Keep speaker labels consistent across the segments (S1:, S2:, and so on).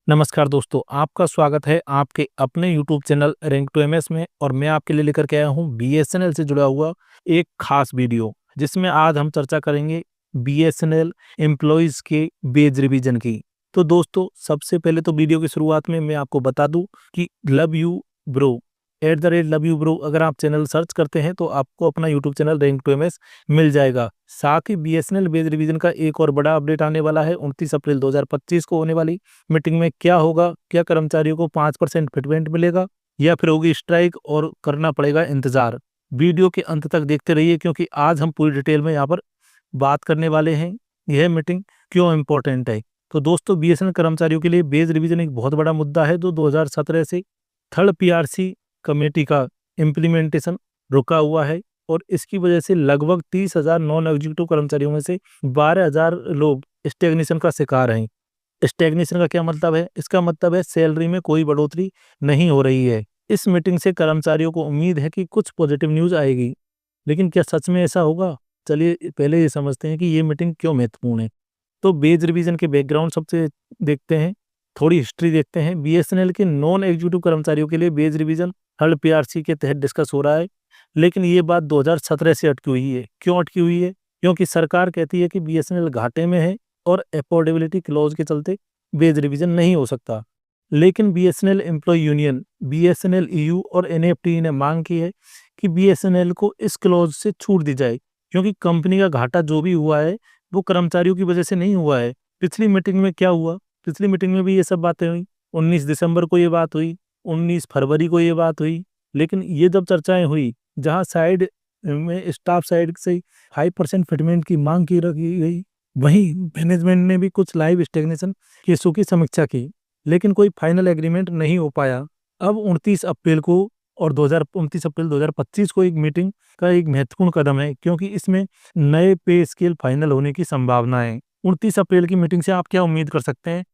S1: नमस्कार दोस्तों, आपका स्वागत है आपके अपने YouTube channel rank to MS में। और मैं आपके लिए लेकर के आया हूँ बीएसएनएल से जुड़ा हुआ एक खास वीडियो, जिसमें आज हम चर्चा करेंगे बीएसएनएल एम्प्लॉयज़ के वेज रिवीजन की। तो दोस्तों, सबसे पहले तो वीडियो की शुरुआत में मैं आपको बता दूं कि love you bro @love you bro अगर आप चैनल सर्च करते हैं तो आपको अपना YouTube channel rank to MS मिल जाएगा। साथ ही बीएसएनएल वेज रिवीजन का एक और बड़ा अपडेट आने वाला है 29 अप्रैल 2025 को होने वाली मीटिंग में। क्या होगा, क्या कर्मचारियों को 5% फिटमेंट मिलेगा या फिर होगी स्ट्राइक और करना पड़ेगा इंतजार। वीडियो के अंत तक देखते रहिए, क्योंकि आज हम पूरी डिटेल में यहाँ पर बात करने वाले हैं यह मीटिंग क्यों इम्पोर्टेंट है। तो दोस्तों, बीएसएनएल कर्मचारियों के लिए बेस रिवीजन एक बहुत बड़ा मुद्दा है। जो 2017 से थर्ड पीआरसी कमेटी का इम्प्लीमेंटेशन रुका हुआ है और इसकी वजह से लगभग 30,000 नॉन एग्जीक्यूटिव कर्मचारियों में से 12,000 लोग स्टेग्नेशन का शिकार हैं। स्टेग्नेशन का क्या मतलब है? इसका मतलब है सैलरी में कोई बढ़ोतरी नहीं हो रही है। इस मीटिंग से कर्मचारियों को उम्मीद है कि कुछ पॉजिटिव न्यूज़ आएगी, लेकिन क्या सच में ऐसा होगा? चलिए पहले ये समझते हैं कि ये मीटिंग क्यों महत्वपूर्ण है। तो वेज रिवीजन के बैकग्राउंड सबसे देखते हैं, थोड़ी हिस्ट्री देखते हैं। बीएसएनएल के नॉन एग्जीक्यूटिव कर्मचारियों के लिए वेज रिवीजन थर्ड पीआरसी के तहत डिस्कस हो रहा है, लेकिन ये बात 2017 से अटकी हुई है। क्यों अटकी हुई है? क्योंकि सरकार कहती है कि बीएसएनएल घाटे में है और अफोर्डेबिलिटी क्लॉज के चलते वेज रिवीजन नहीं हो सकता। लेकिन BSNL employee union, BSNL EU और एनएफटी ने मांग की है कि बीएसएनएल को इस क्लॉज से छूट दी जाए, क्योंकि कंपनी का घाटा जो भी हुआ है वो कर्मचारियों की वजह से नहीं हुआ है। पिछली मीटिंग में क्या हुआ? पिछली मीटिंग में भी ये सब बातें हुई। 19 दिसंबर को ये बात हुई, 19 फरवरी को ये बात हुई। लेकिन ये जब चर्चाएं हुई, जहां साइड में स्टाफ साइड से 5% फिटमेंट की मांग की रखी गई, वहीं मैनेजमेंट ने भी कुछ लाइव स्टेग्नेशन केसों की समीक्षा की, लेकिन कोई फाइनल एग्रीमेंट नहीं हो पाया। अब 29 अप्रैल को और 29 अप्रैल 2025 को एक मीटिंग का एक महत्वपूर्ण कदम है, क्योंकि इसमें नए पे स्केल फाइनल होने की संभावना है। 29 अप्रैल की मीटिंग से आप क्या उम्मीद कर सकते हैं?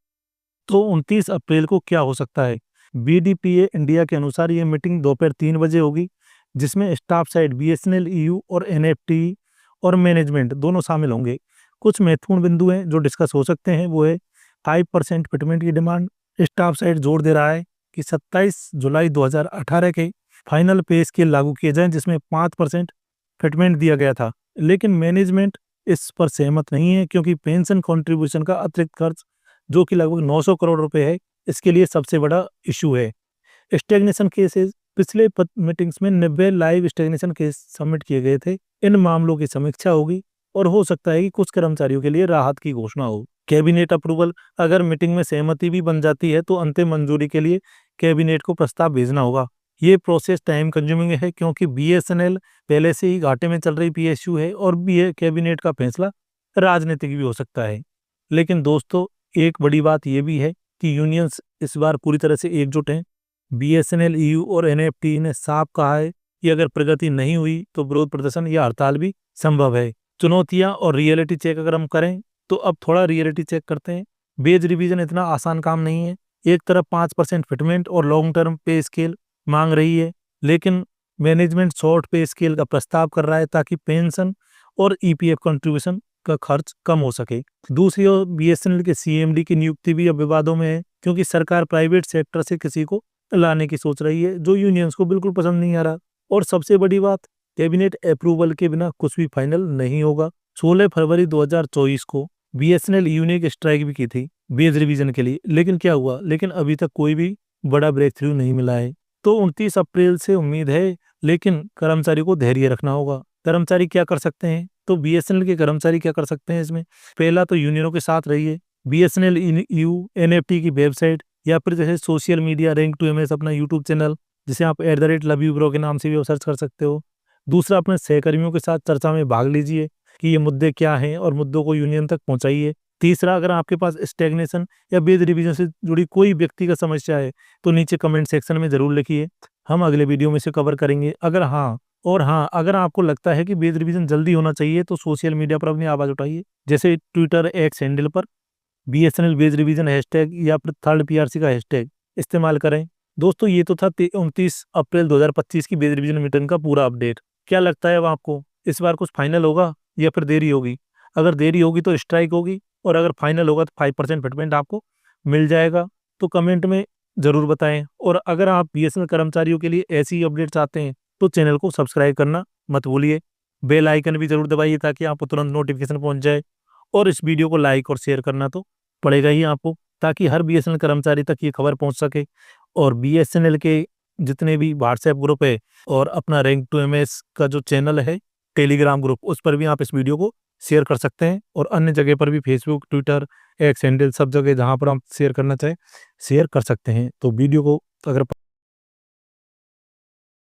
S1: तो 29 अप्रैल को क्या हो सकता है? बीडीपीए इंडिया के अनुसार ये मीटिंग दोपहर 3 बजे होगी, जिसमें स्टाफ साइड बीएसएनएल ईयू और एनएफटी और मैनेजमेंट दोनों शामिल होंगे। कुछ महत्वपूर्ण बिंदु हैं जो डिस्कस हो सकते हैं, वो है 5% फिटमेंट की डिमांड। स्टाफ साइड जोर दे रहा है कि 27 जुलाई 2018 के फाइनल पे स्केल लागू किए जाएं, जिसमें 5% फिटमेंट दिया गया था। लेकिन मैनेजमेंट इस पर सहमत नहीं है, क्योंकि पेंशन कंट्रीब्यूशन का अतिरिक्त खर्च, जो कि लगभग 900 करोड़ रुपए है, इसके लिए सबसे बड़ा इशू है। स्टेग्नेशन केसेस, पिछले मीटिंग्स में 90 लाइव स्टेग्नेशन केस सबमिट किए गए थे। इन मामलों की समीक्षा होगी और हो सकता है कि कुछ कर्मचारियों के लिए राहत की घोषणा हो। कैबिनेट अप्रूवल, अगर मीटिंग में सहमति भी बन जाती है तो अंतिम मंजूरी के लिए कैबिनेट को प्रस्ताव भेजना होगा। ये प्रोसेस टाइम कंज्यूमिंग है, क्योंकि बीएसएनएल पहले से ही घाटे में चल रही पीएसयू है और कैबिनेट का फैसला राजनीतिक भी हो सकता है। लेकिन दोस्तों, एक बड़ी बात यह भी है कि यूनियंस इस बार पूरी तरह से एकजुट हैं। बीएसएनएल, ईयू और एनएफटी ने साफ कहा है कि अगर प्रगति नहीं हुई तो विरोध प्रदर्शन या हड़ताल भी संभव है। चुनौतियां और रियलिटी चेक अगर हम करें तो अब थोड़ा रियलिटी चेक करते हैं। वेज रिवीजन इतना आसान काम नहीं है। एक तरफ 5% फिटमेंट और लॉन्ग टर्म पे स्केल मांग रही है, लेकिन मैनेजमेंट शॉर्ट पे स्केल का प्रस्ताव कर रहा है, ताकि पेंशन और ईपीएफ कंट्रीब्यूशन का खर्च कम हो सके। दूसरी ओर बीएसएनएल के सीएमडी की नियुक्ति भी अब विवादों में है, क्योंकि सरकार प्राइवेट सेक्टर से किसी को लाने की सोच रही है, जो यूनियंस को बिल्कुल पसंद नहीं आ रहा। और सबसे बड़ी बात, कैबिनेट अप्रूवल के बिना कुछ भी फाइनल नहीं होगा। 16 फरवरी 2024 को बीएसएनएल ईयू ने एक स्ट्राइक भी की थी वेज रिवीजन के लिए, लेकिन क्या हुआ? लेकिन अभी तक कोई भी बड़ा ब्रेक थ्रू नहीं मिला है। तो 29 अप्रैल से उम्मीद है, लेकिन कर्मचारी को धैर्य रखना होगा। कर्मचारी क्या कर सकते हैं? तो बीएसएनएल के कर्मचारी क्या कर सकते हैं इसमें? पहला तो यूनियनों के साथ रहिए। बीएसएनएल ईयू एनएफटी की वेबसाइट या फिर जैसे social media rank to MS अपना यूट्यूब चैनल, जिसे आप @लव यू ब्रो के नाम से भी सर्च कर सकते हो। दूसरा, अपने सहकर्मियों के साथ चर्चा में भाग लीजिए कि ये मुद्दे क्या हैं और मुद्दों को यूनियन तक पहुंचाइए। तीसरा, अगर आपके पास स्टेग्नेशन या वेज रिवीजन से जुड़ी कोई व्यक्तिगत समस्या है तो नीचे कमेंट सेक्शन में जरूर लिखिए, हम अगले वीडियो में से कवर करेंगे। अगर आपको लगता है कि वेज रिवीजन जल्दी होना चाहिए तो सोशल मीडिया पर अपनी आवाज उठाइए, जैसे ट्विटर एक्स हैंडल पर बीएसएनएल वेज रिवीजन हैशटैग या फिर थर्ड पीआरसी का हैशटैग इस्तेमाल करें। दोस्तों, ये तो था 29 अप्रैल 2025 की वेज रिवीजन मीटिंग का पूरा अपडेट। क्या लगता है अब आपको, इस बार कुछ फाइनल होगा या फिर देरी होगी? अगर देरी होगी तो स्ट्राइक होगी, और अगर फाइनल होगा तो 5% फिटमेंट आपको मिल जाएगा। तो तो कमेंट में ज़रूर बताएं। और अगर आप बीएसएनएल कर्मचारियों के लिए ऐसी अपडेट चाहते हैं तो चैनल को सब्सक्राइब करना मत भूलिए। बेल आइकन भी ज़रूर दबाइए ताकि आपको तुरंत नोटिफिकेशन पहुंच जाए। और इस वीडियो को लाइक और शेयर करना तो पड़ेगा ही आपको, ताकि हर बीएसएनएल कर्मचारी तक ये खबर पहुंच सके। और बीएसएनएल के जितने भी व्हाट्सएप ग्रुप है और अपना रैंक टू एमएस का जो चैनल है टेलीग्राम ग्रुप, उस पर भी आप इस वीडियो को शेयर कर सकते हैं। और अन्य जगह पर भी फेसबुक, ट्विटर, एक्स हैंडल, सब जगह जहां पर आप शेयर करना चाहें शेयर कर सकते हैं। तो वीडियो को अगर